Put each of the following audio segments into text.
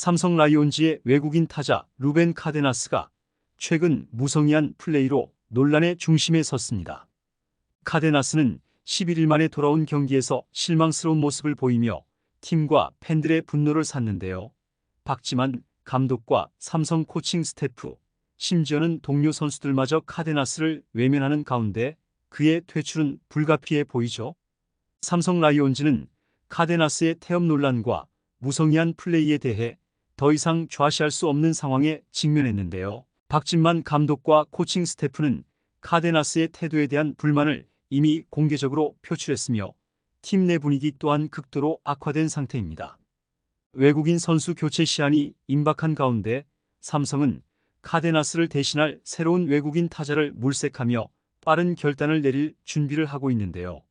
삼성 라이온즈의 외국인 타자 루벤 카데나스가 최근 무성의한 플레이로 논란의 중심에 섰습니다. 카데나스는 11일 만에 돌아온 경기에서 실망스러운 모습을 보이며 팀과 팬들의 분노를 샀는데요. 박지만 감독과 삼성 코칭 스태프, 심지어는 동료 선수들마저 카데나스를 외면하는 가운데 그의 퇴출은 불가피해 보이죠. 삼성 라이온즈는 카데나스의 태업 논란과 무성의한 플레이에 대해 더 이상 좌시할 수 없는 상황에 직면했는데요. 박진만 감독과 코칭 스태프는 카데나스의 태도에 대한 불만을 이미 공개적으로 표출했으며 팀 내 분위기 또한 극도로 악화된 상태입니다. 외국인 선수 교체 시한이 임박한 가운데 삼성은 카데나스를 대신할 새로운 외국인 타자를 물색하며 빠른 결단을 내릴 준비를 하고 있는데요.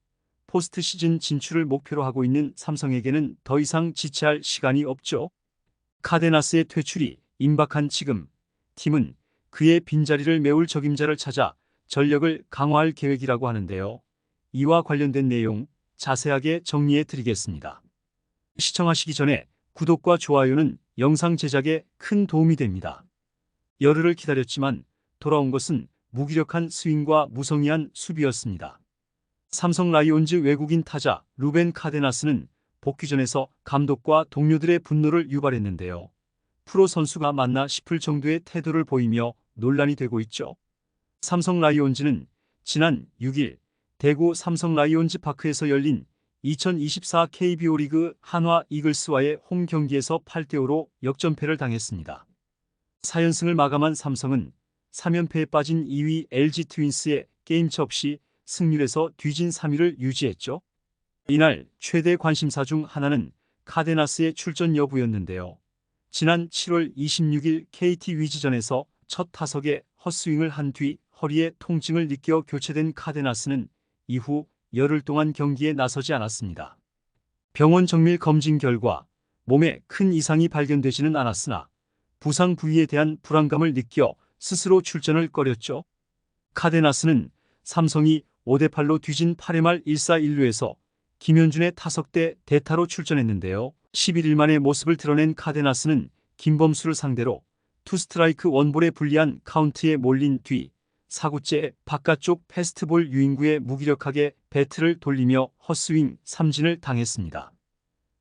포스트 시즌 진출을 목표로 하고 있는 삼성에게는 더 이상 지체할 시간이 없죠. 카데나스의 퇴출이 임박한 지금 팀은 그의 빈자리를 메울 적임자를 찾아 전력을 강화할 계획이라고 하는데요. 이와 관련된 내용 자세하게 정리해 드리겠습니다. 시청하시기 전에 구독과 좋아요는 영상 제작에 큰 도움이 됩니다. 열흘을 기다렸지만 돌아온 것은 무기력한 스윙과 무성의한 수비였습니다. 삼성 라이온즈 외국인 타자 루벤 카데나스는 복귀전에서 감독과 동료들의 분노를 유발했는데요. 프로 선수가 맞나 싶을 정도의 태도를 보이며 논란이 되고 있죠. 삼성 라이온즈는 지난 6일 대구 삼성 라이온즈 파크에서 열린 2024 KBO 리그 한화 이글스와의 홈 경기에서 8대5로 역전패를 당했습니다. 4연승을 마감한 삼성은 3연패에 빠진 2위 LG 트윈스의 게임차 없이 승률에서 뒤진 3위를 유지했죠. 이날 최대 관심사 중 하나는 카데나스의 출전 여부였는데요. 지난 7월 26일 KT 위즈전에서 첫 타석에 헛스윙을 한 뒤 허리에 통증을 느껴 교체된 카데나스는 이후 열흘 동안 경기에 나서지 않았습니다. 병원 정밀 검진 결과 몸에 큰 이상이 발견되지는 않았으나 부상 부위에 대한 불안감을 느껴 스스로 출전을 꺼렸죠. 카데나스는 삼성이 5대8로 뒤진 8회 말 1사 1루에서 김현준의 타석 때 대타로 출전했는데요. 11일 만에 모습을 드러낸 카데나스는 김범수를 상대로 투스트라이크 원볼에 불리한 카운트에 몰린 뒤 4구째 바깥쪽 패스트볼 유인구에 무기력하게 배트를 돌리며 헛스윙 삼진을 당했습니다.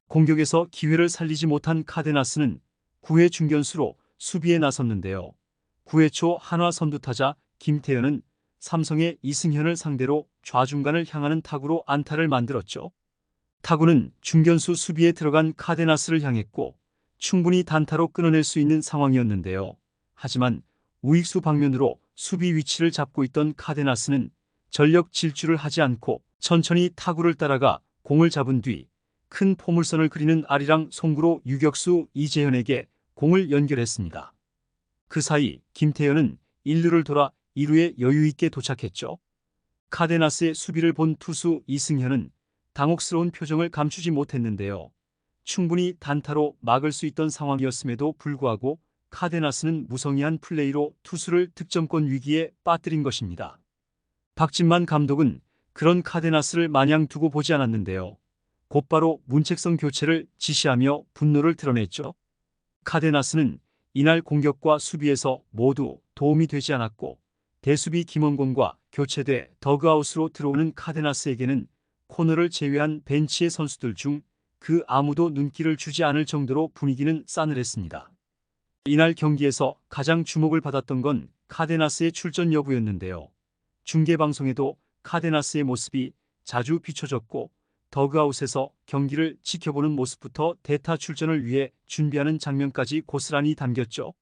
공격에서 기회를 살리지 못한 카데나스는 9회 중견수로 수비에 나섰는데요. 9회 초 한화 선두타자 김태현은 삼성의 이승현을 상대로 좌중간을 향하는 타구로 안타를 만들었죠. 타구는 중견수 수비에 들어간 카데나스를 향했고 충분히 단타로 끊어낼 수 있는 상황이었는데요. 하지만 우익수 방면으로 수비 위치를 잡고 있던 카데나스는 전력 질주를 하지 않고 천천히 타구를 따라가 공을 잡은 뒤 큰 포물선을 그리는 아리랑 송구로 유격수 이재현에게 공을 연결했습니다. 그 사이 김태현은 1루를 돌아 2루에 여유있게 도착했죠. 카데나스의 수비를 본 투수 이승현은 당혹스러운 표정을 감추지 못했는데요. 충분히 단타로 막을 수 있던 상황이었음에도 불구하고 카데나스는 무성의한 플레이로 투수를 득점권 위기에 빠뜨린 것입니다. 박진만 감독은 그런 카데나스를 마냥 두고 보지 않았는데요. 곧바로 문책성 교체를 지시하며 분노를 드러냈죠. 카데나스는 이날 공격과 수비에서 모두 도움이 되지 않았고 대수비 김원곤과 교체돼 더그아웃으로 들어오는 카데나스에게는 코너를 제외한 벤치의 선수들 중 그 아무도 눈길을 주지 않을 정도로 분위기는 싸늘했습니다. 이날 경기에서 가장 주목을 받았던 건 카데나스의 출전 여부였는데요. 중계방송에도 카데나스의 모습이 자주 비춰졌고 더그아웃에서 경기를 지켜보는 모습부터 대타 출전을 위해 준비하는 장면까지 고스란히 담겼죠.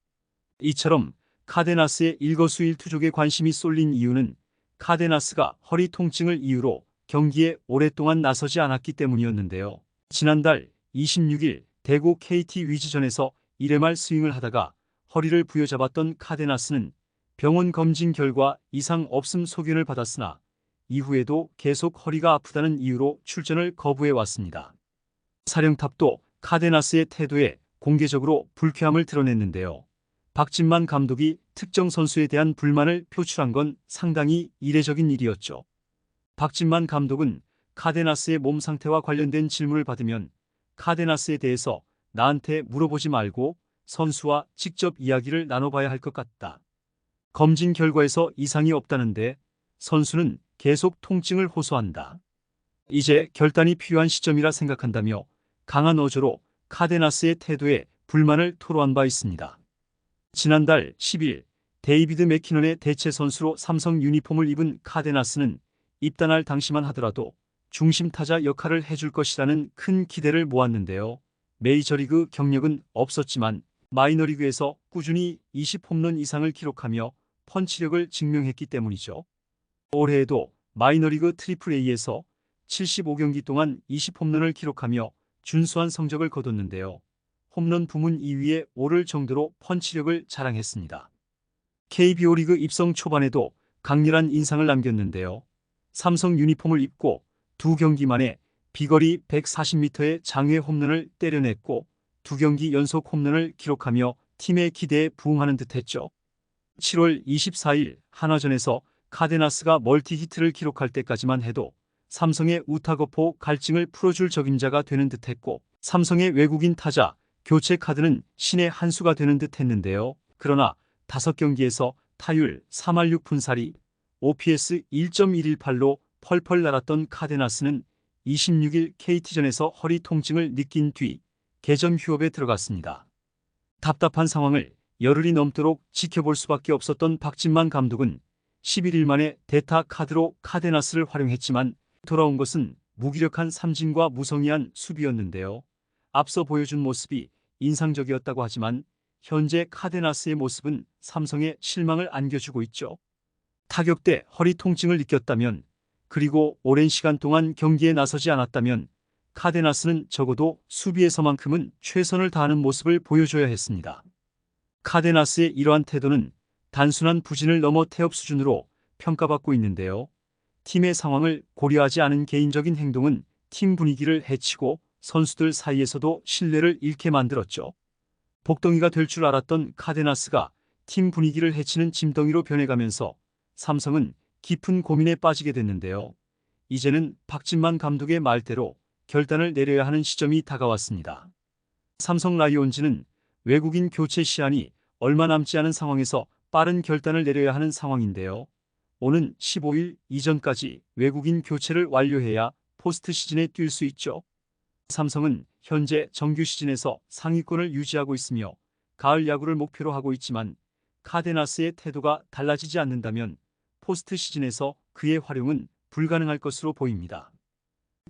이처럼 카데나스의 일거수일투족에 관심이 쏠린 이유는 카데나스가 허리 통증을 이유로 경기에 오랫동안 나서지 않았기 때문이었는데요. 지난달 26일 대구 KT 위즈전에서 1회 말 스윙을 하다가 허리를 부여잡았던 카데나스는 병원 검진 결과 이상 없음 소견을 받았으나 이후에도 계속 허리가 아프다는 이유로 출전을 거부해 왔습니다. 사령탑도 카데나스의 태도에 공개적으로 불쾌함을 드러냈는데요. 박진만 감독이 특정 선수에 대한 불만을 표출한 건 상당히 이례적인 일이었죠. 박진만 감독은 카데나스의 몸 상태와 관련된 질문을 받으면 카데나스에 대해서 나한테 물어보지 말고 선수와 직접 이야기를 나눠봐야 할 것 같다. 검진 결과에서 이상이 없다는데 선수는 계속 통증을 호소한다. 이제 결단이 필요한 시점이라 생각한다며 강한 어조로 카데나스의 태도에 불만을 토로한 바 있습니다. 지난달 10일 데이비드 맥키넌의 대체 선수로 삼성 유니폼을 입은 카데나스는 입단할 당시만 하더라도 중심 타자 역할을 해줄 것이라는 큰 기대를 모았는데요. 메이저리그 경력은 없었지만 마이너리그에서 꾸준히 20홈런 이상을 기록하며 펀치력을 증명했기 때문이죠. 올해에도 마이너리그 AAA에서 75경기 동안 20홈런을 기록하며 준수한 성적을 거뒀는데요. 홈런 부문 2위에 오를 정도로 펀치력을 자랑했습니다. KBO 리그 입성 초반에도 강렬한 인상을 남겼는데요. 삼성 유니폼을 입고 두 경기 만에 비거리 140m의 장외 홈런을 때려냈고 두 경기 연속 홈런을 기록하며 팀의 기대에 부응하는 듯했죠. 7월 24일 한화전에서 카데나스가 멀티히트를 기록할 때까지만 해도 삼성의 우타거포 갈증을 풀어줄 적임자가 되는 듯했고 삼성의 외국인 타자 교체 카드는 신의 한 수가 되는 듯했는데요. 그러나 5경기에서 타율 3할 6푼4리, OPS 1.118로 펄펄 날았던 카데나스는 26일 KT전에서 허리 통증을 느낀 뒤 개점 휴업에 들어갔습니다. 답답한 상황을 열흘이 넘도록 지켜볼 수밖에 없었던 박진만 감독은 11일 만에 대타 카드로 카데나스를 활용했지만 돌아온 것은 무기력한 삼진과 무성의한 수비였는데요. 앞서 보여준 모습이 인상적이었다고 하지만 현재 카데나스의 모습은 삼성에 실망을 안겨주고 있죠. 타격 때 허리 통증을 느꼈다면 그리고 오랜 시간 동안 경기에 나서지 않았다면 카데나스는 적어도 수비에서만큼은 최선을 다하는 모습을 보여줘야 했습니다. 카데나스의 이러한 태도는 단순한 부진을 넘어 태업 수준으로 평가받고 있는데요. 팀의 상황을 고려하지 않은 개인적인 행동은 팀 분위기를 해치고 선수들 사이에서도 신뢰를 잃게 만들었죠. 복덩이가 될 줄 알았던 카데나스가 팀 분위기를 해치는 짐덩이로 변해가면서 삼성은 깊은 고민에 빠지게 됐는데요. 이제는 박진만 감독의 말대로 결단을 내려야 하는 시점이 다가왔습니다. 삼성 라이온즈는 외국인 교체 시한이 얼마 남지 않은 상황에서 빠른 결단을 내려야 하는 상황인데요. 오는 15일 이전까지 외국인 교체를 완료해야 포스트 시즌에 뛸 수 있죠. 삼성은 현재 정규 시즌에서 상위권을 유지하고 있으며 가을 야구를 목표로 하고 있지만 카데나스의 태도가 달라지지 않는다면 포스트 시즌에서 그의 활용은 불가능할 것으로 보입니다.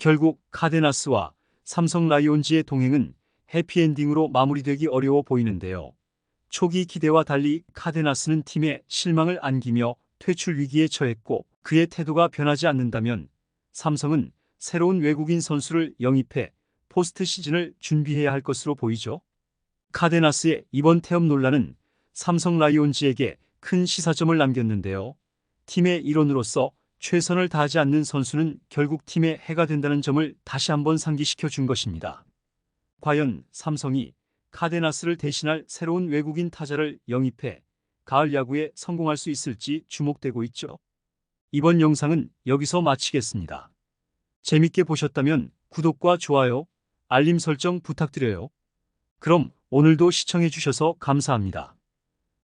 결국 카데나스와 삼성 라이온즈의 동행은 해피엔딩으로 마무리되기 어려워 보이는데요. 초기 기대와 달리 카데나스는 팀에 실망을 안기며 퇴출 위기에 처했고 그의 태도가 변하지 않는다면 삼성은 새로운 외국인 선수를 영입해 포스트 시즌을 준비해야 할 것으로 보이죠. 카데나스의 이번 태업 논란은 삼성 라이온즈에게 큰 시사점을 남겼는데요. 팀의 일원으로서 최선을 다하지 않는 선수는 결국 팀에 해가 된다는 점을 다시 한번 상기시켜 준 것입니다. 과연 삼성이 카데나스를 대신할 새로운 외국인 타자를 영입해 가을 야구에 성공할 수 있을지 주목되고 있죠. 이번 영상은 여기서 마치겠습니다. 재밌게 보셨다면 구독과 좋아요, 알림 설정 부탁드려요. 그럼 오늘도 시청해 주셔서 감사합니다.